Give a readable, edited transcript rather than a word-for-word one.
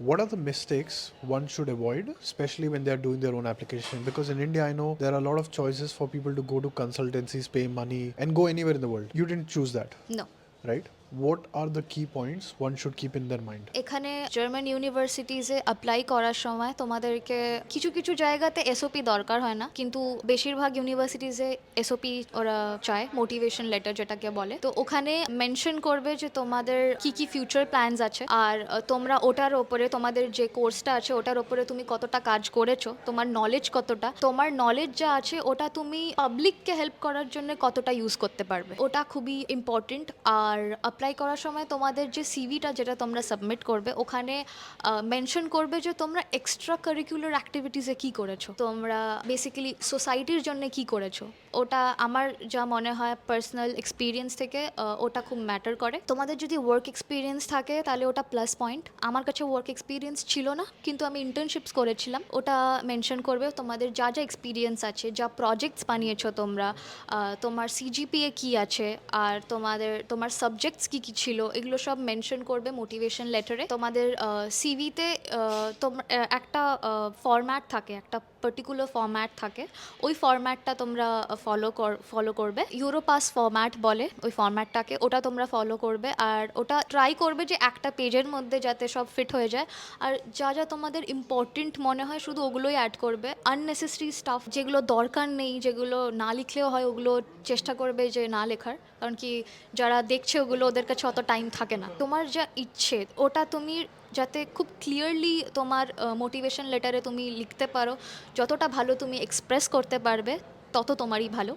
What are the mistakes one should avoid, especially when they are doing their own application? Because in India, I know there are a lot of choices for people to go to consultancies, pay money, and go anywhere in the world. You didn't choose that, No. right? What are the key points one should keep in their mind? এখানে German ইউনিভার্সিটিজে apply করার সময় তোমাদেরকে কিছু কিছু জায়গাতে SOP দরকার হয় না, কিন্তু বেশিরভাগ ইউনিভার্সিটিজে এসওপি ওরা চায়, মোটিভেশন লেটার যেটাকে বলে। তো ওখানে মেনশন করবে যে তোমাদের কি কি ফিউচার প্ল্যানস আছে, আর তোমরা ওটার ওপরে, তোমাদের যে কোর্সটা আছে ওটার ওপরে তুমি কতটা কাজ করেছো, তোমার নলেজ কতটা, তোমার নলেজ যা আছে ওটা তুমি পাবলিককে হেল্প করার জন্য কতটা ইউজ করতে পারবে, ওটা খুবই ইম্পর্টেন্ট। আর অ্যাপ্লাই করার সময় তোমাদের যে সিভিটা যেটা তোমরা সাবমিট করবে ওখানে মেনশন করবে যে তোমরা এক্সট্রা কারিকুলার অ্যাক্টিভিটিসে কী করেছো, তোমরা বেসিক্যালি সোসাইটির জন্য কী করেছো। ওটা আমার যা মনে হয় পার্সোনাল এক্সপিরিয়েন্স থেকে ওটা খুব ম্যাটার করে। তোমাদের যদি ওয়ার্ক এক্সপিরিয়েন্স থাকে তাহলে ওটা প্লাস পয়েন্ট। আমার কাছে ওয়ার্ক এক্সপিরিয়েন্স ছিল না, কিন্তু আমি ইন্টার্নশিপস করেছিলাম, ওটা মেনশন করবে। তোমাদের যা যা এক্সপিরিয়েন্স আছে, যা প্রজেক্টস বানিয়েছো তোমরা, তোমার সিজিপিএ কী আছে, আর তোমার সাবজেক্টস কী কী ছিল, এগুলো সব মেনশন করবে মোটিভেশন লেটারে। তোমাদের সিভিতে একটা ফরম্যাট থাকে, একটা পার্টিকুলার ফরম্যাট থাকে, ওই ফরম্যাটটা তোমরা ফলো করবে। ইউরোপাস ফরম্যাট বলে ওই ফরম্যাটটাকে, ওটা তোমরা ফলো করবে। আর ওটা ট্রাই করবে যে একটা পেজের মধ্যে যাতে সব ফিট হয়ে যায়। আর যা যা তোমাদের ইম্পর্টেন্ট মনে হয় শুধু ওগুলোই অ্যাড করবে। আননেসেসারি স্টাফ যেগুলো দরকার নেই, যেগুলো না লিখলেও হয়, ওগুলো চেষ্টা করবে যে না লেখার, কারণ কি যারা দেখছে ওগুলো ওদের কাছে অত টাইম থাকে না। তোমার যা ইচ্ছে ওটা তুমি যাতে খুব ক্লিয়ারলি তোমার মোটিভেশন লেটারে তুমি লিখতে পারো, যতটা ভালো তুমি এক্সপ্রেস করতে পারবে তত তোমারই ভালো।